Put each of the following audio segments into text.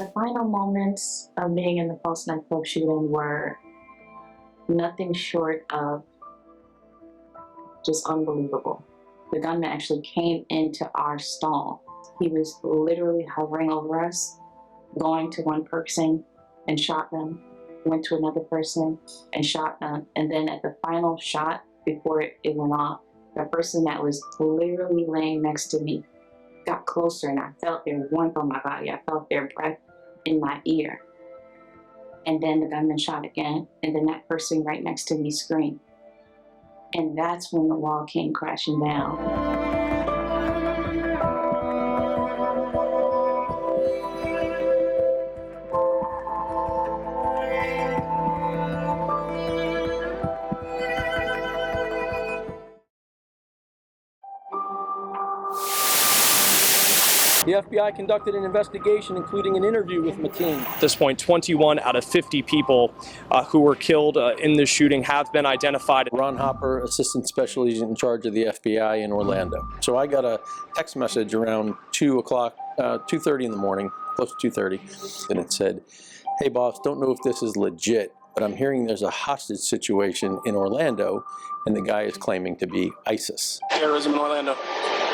The final moments of being in the Pulse Nightclub shooting were nothing short of just unbelievable. The gunman actually came into our stall. He was literally hovering over us, going to one person and shot them, went to another person and shot them, and then at the final shot, before it went off, the person that was literally laying next to me got closer, and I felt their warmth on my body. I felt their breath in my ear. And then the gunman shot again, and then that person right next to me screamed. And that's when the wall came crashing down. The FBI conducted an investigation, including an interview with Mateen. At this point, 21 out of 50 people who were killed in this shooting have been identified. Ron Hopper, Assistant Special Agent in charge of the FBI in Orlando. So I got a text message around 2:30 in the morning, close to 2:30, and it said, "Hey boss, don't know if this is legit, but I'm hearing there's a hostage situation in Orlando, and the guy is claiming to be ISIS." Terrorism in Orlando,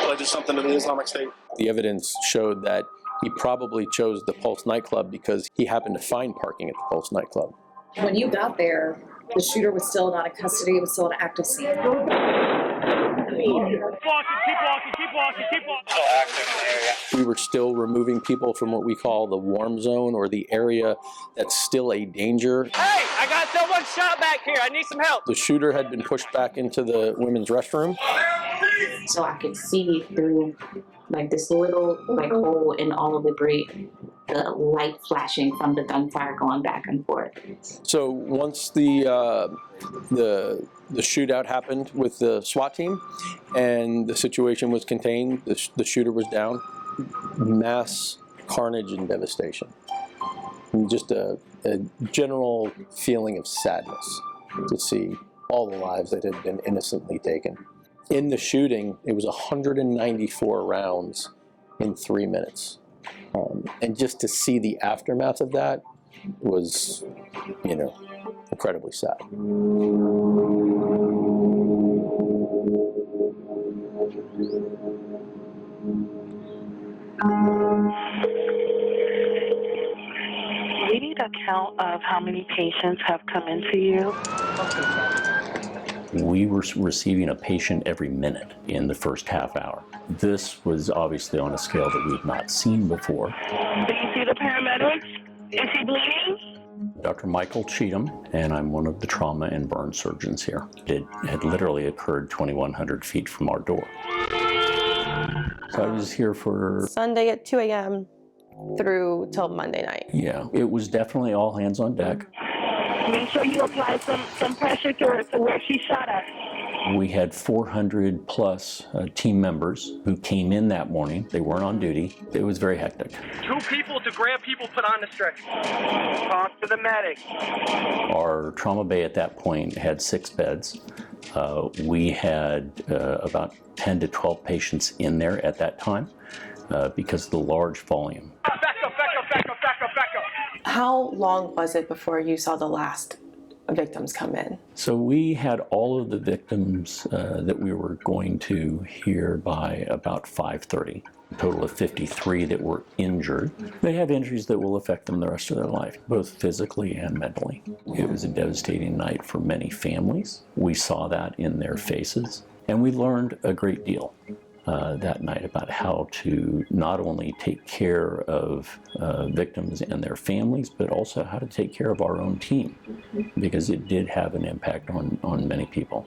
pledges something to the Islamic State. The evidence showed that he probably chose the Pulse Nightclub because he happened to find parking at the Pulse Nightclub. When you got there, the shooter was still not in custody, it was still an active scene. Keep walking, keep walking. Still active in the area. We were still removing people from what we call the warm zone, or the area that's still a danger. Hey, I got someone shot back here. I need some help. The shooter had been pushed back into the women's restroom. So I could see through like this little like hole in all of the grate, the light flashing from the gunfire going back and forth. So once the shootout happened with the SWAT team and the situation was contained, the shooter was down, mass carnage and devastation. And just a general feeling of sadness to see all the lives that had been innocently taken. In the shooting, it was 194 rounds in 3 minutes. And just to see the aftermath of that was, incredibly sad. We need a count of how many patients have come into you. We were receiving a patient every minute in the first half hour. This was obviously on a scale that we've not seen before. Do you see the paramedics? Is he bleeding? Dr. Michael Cheatham, and I'm one of the trauma and burn surgeons here. It had literally occurred 2,100 feet from our door. So I was here for Sunday at 2 a.m. through till Monday night. Yeah, it was definitely all hands on deck. Make sure you apply some pressure to her to where she shot at. We had 400 plus team members who came in that morning. They weren't on duty. It was very hectic. 2 people to grab people put on the stretcher. Talk to the medic. Our trauma bay at that point had 6 beds. We had about 10 to 12 patients in there at that time because of the large volume. Back up. How long was it before you saw the last victims come in? So we had all of the victims that we were going to hear by about 5:30. A total of 53 that were injured. They have injuries that will affect them the rest of their life, both physically and mentally. It was a devastating night for many families. We saw that in their faces, and we learned a great deal that night about how to not only take care of victims and their families, but also how to take care of our own team, because it did have an impact on many people.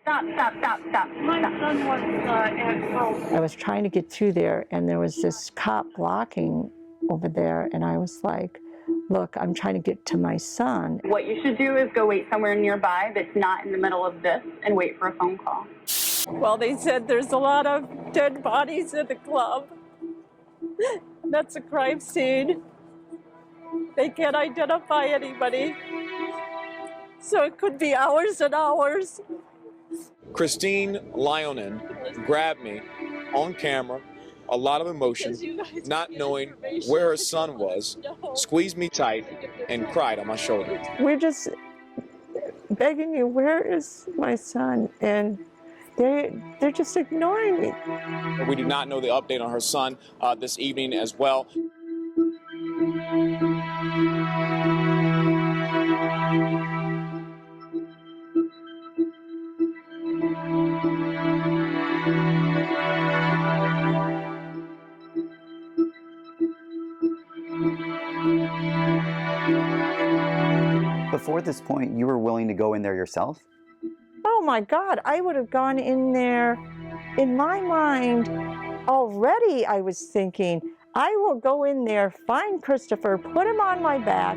Stop. My son was at home. I was trying to get through there, and there was this cop blocking over there, and I was like, look, I'm trying to get to my son. What you should do is go wait somewhere nearby that's not in the middle of this and wait for a phone call. Well, they said there's a lot of dead bodies at the club. That's a crime scene. They can't identify anybody. So it could be hours and hours. Christine Lyonen grabbed me on camera, a lot of emotion, not knowing where her son was, squeezed me tight, and cried on my shoulder. We're just begging you, where is my son? And they're just ignoring me. We do not know the update on her son this evening as well. Before this point, you were willing to go in there yourself? Oh my God, I would have gone in there. In my mind, already I was thinking, I will go in there, find Christopher, put him on my back.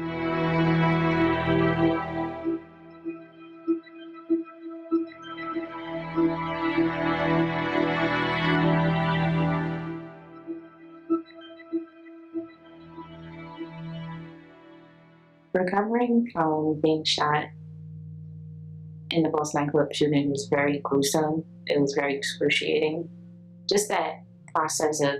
Recovering from being shot in the Pulse Nightclub shooting was very gruesome. It was very excruciating. Just that process of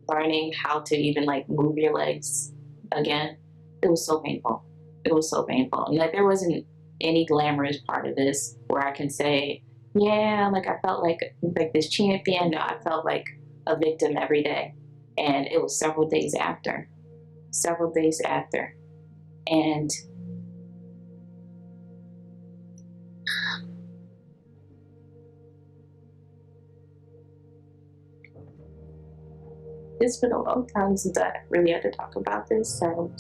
learning how to even like move your legs again, it was so painful. It was so painful. And like there wasn't any glamorous part of this where I can say, yeah, like I felt like this champion. No, I felt like a victim every day. And it was several days after. And it's been a long time since I really had to talk about this. So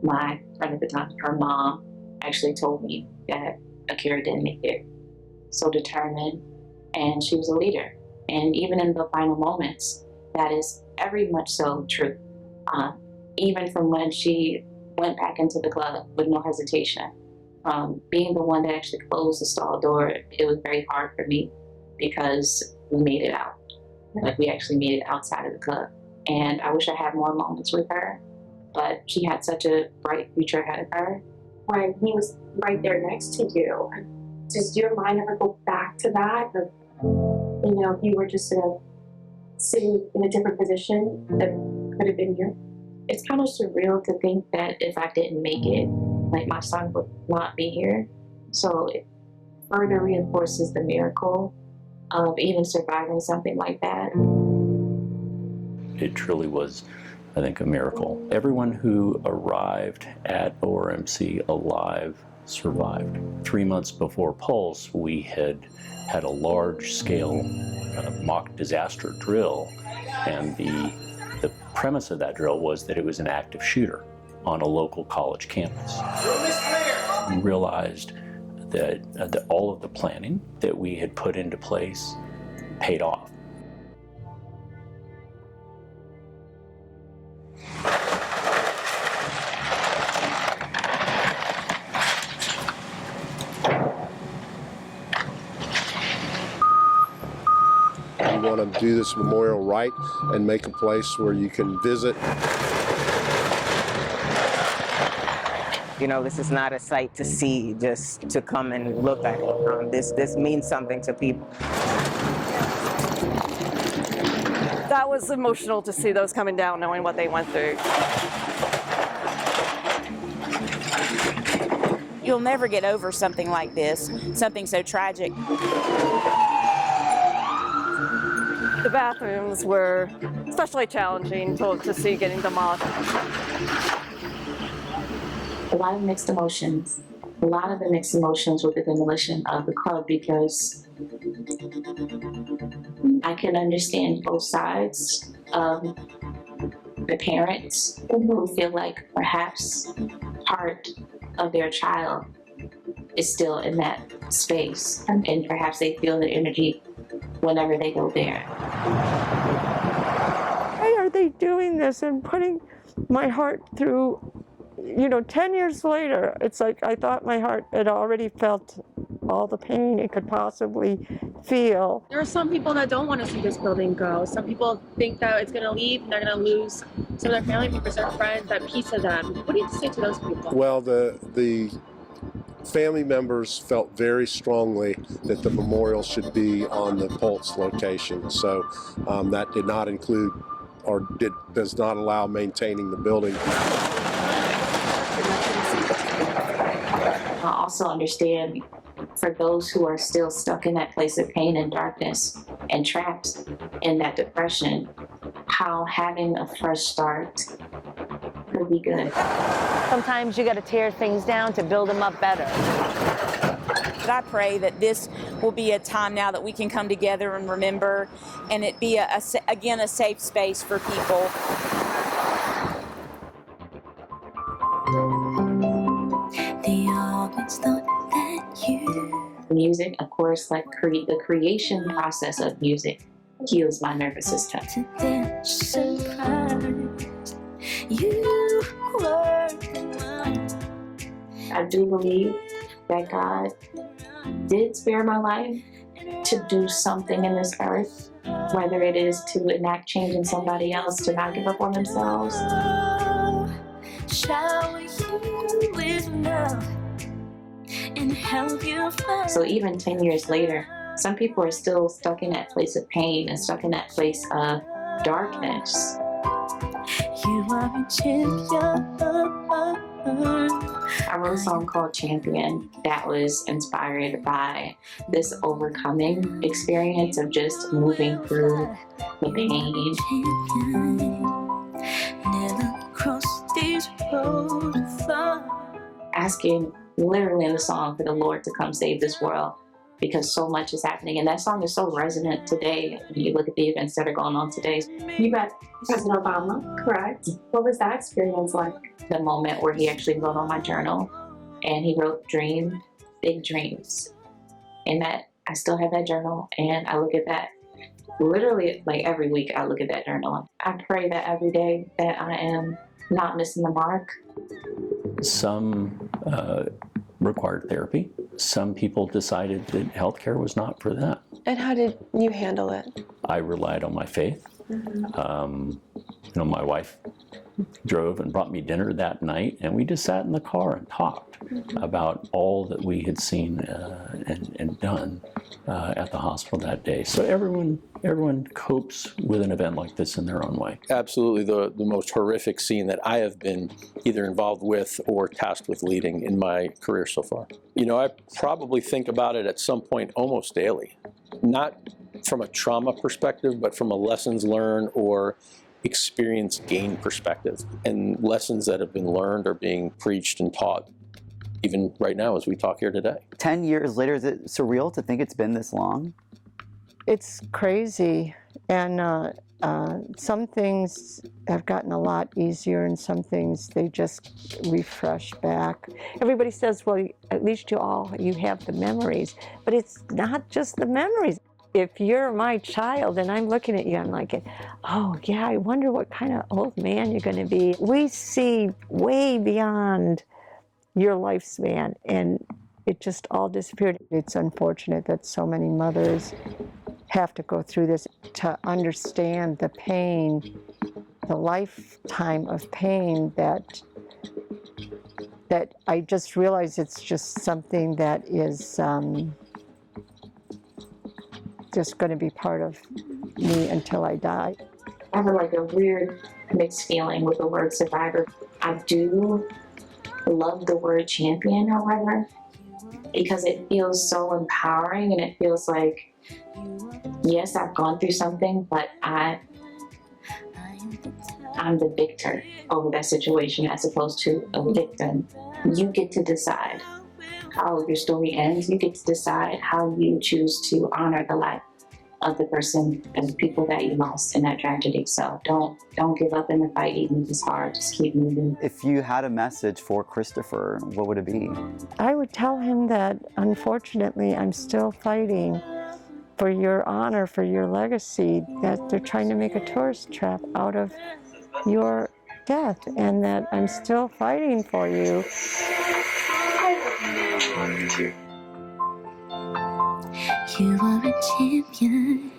my friend at the time, her mom, actually told me that Akira didn't make it. So determined, and she was a leader. And even in the final moments, that is very much so true. Even from when she went back into the club with no hesitation. Being the one that actually closed the stall door, it was very hard for me because we made it out. Like we actually made it outside of the club. And I wish I had more moments with her, but she had such a bright future ahead of her. When he was right there next to you, does your mind ever go back to that? Of, you know, if you were just sitting in a different position that could have been you? It's kind of surreal to think that if I didn't make it, like my son would not be here. So it further reinforces the miracle of even surviving something like that. It truly was, I think, a miracle. Everyone who arrived at ORMC alive survived. 3 months before Pulse, we had a large-scale mock disaster drill, and the premise of that drill was that it was an active shooter on a local college campus. We realized that all of the planning that we had put into place paid off. We want to do this memorial right and make a place where you can visit. You know, this is not a sight to see, just to come and look at it. This means something to people. That was emotional to see those coming down, knowing what they went through. You'll never get over something like this, something so tragic. The bathrooms were especially challenging to see getting them off. A lot of mixed emotions. A lot of the mixed emotions with the demolition of the club, because I can understand both sides of the parents who feel like perhaps part of their child is still in that space, and perhaps they feel the energy whenever they go there. Why are they doing this and putting my heart through, 10 years later? It's like I thought my heart had already felt all the pain it could possibly feel. There are some people that don't want to see this building go. Some people think that it's going to leave and they're going to lose some of their family members, their friends, that piece of them. What do you say to those people? Well, the family members felt very strongly that the memorial should be on the Pulse location. So that did not include or does not allow maintaining the building. I also understand for those who are still stuck in that place of pain and darkness and trapped in that depression, how having a fresh start could be good. Sometimes you got to tear things down to build them up better. But I pray that this will be a time now that we can come together and remember, and it be again a safe space for people. They always thought that you. Music, of course, like the creation process of music heals my nervous system. They're surprised you were the one. I do believe that God did spare my life to do something in this earth, whether it is to enact change in somebody else, to not give up on themselves. Shower you with love and help you find. So even 10 years later, some people are still stuck in that place of pain and stuck in that place of darkness. You are a champion. I wrote a song called Champion that was inspired by this overcoming experience of just moving through the pain. Never cross these roads. Asking literally in the song for the Lord to come save this world because so much is happening. And that song is so resonant today when you look at the events that are going on today. You met President Obama, correct? What was that experience like? The moment where he actually wrote on my journal and he wrote dream, big dreams. And that I still have that journal and I look at that literally like every week. I look at that journal. I pray that every day that I am not missing the mark. Some required therapy. Some people decided that healthcare was not for them. And how did you handle it? I relied on my faith. My wife drove and brought me dinner that night, and we just sat in the car and talked about all that we had seen and done at the hospital that day. So everyone copes with an event like this in their own way. Absolutely the most horrific scene that I have been either involved with or tasked with leading in my career so far. I probably think about it at some point almost daily, not from a trauma perspective, but from a lessons learned or experience gain perspective, and lessons that have been learned are being preached and taught even right now as we talk here today. 10 years later, is it surreal to think it's been this long? It's crazy, and some things have gotten a lot easier, and some things they just refresh back. Everybody says, well, at least you have the memories, but it's not just the memories. If you're my child and I'm looking at you, I'm like, oh yeah, I wonder what kind of old man you're going to be. We see way beyond your lifespan, and it just all disappeared. It's unfortunate that so many mothers have to go through this to understand the pain, the lifetime of pain that I just realize it's just something that is just going to be part of me until I die. I have like a weird mixed feeling with the word survivor. I do love the word champion, however, because it feels so empowering and it feels like, yes, I've gone through something, but I'm the victor over that situation as opposed to a victim. You get to decide how your story ends. You get to decide how you choose to honor the life of the person and the people that you lost in that tragedy. So don't give up in the fight, even if it's hard. Just keep moving. If you had a message for Christopher, what would it be? I would tell him that, unfortunately, I'm still fighting for your honor, for your legacy, that they're trying to make a tourist trap out of your death, and that I'm still fighting for you. You are a champion.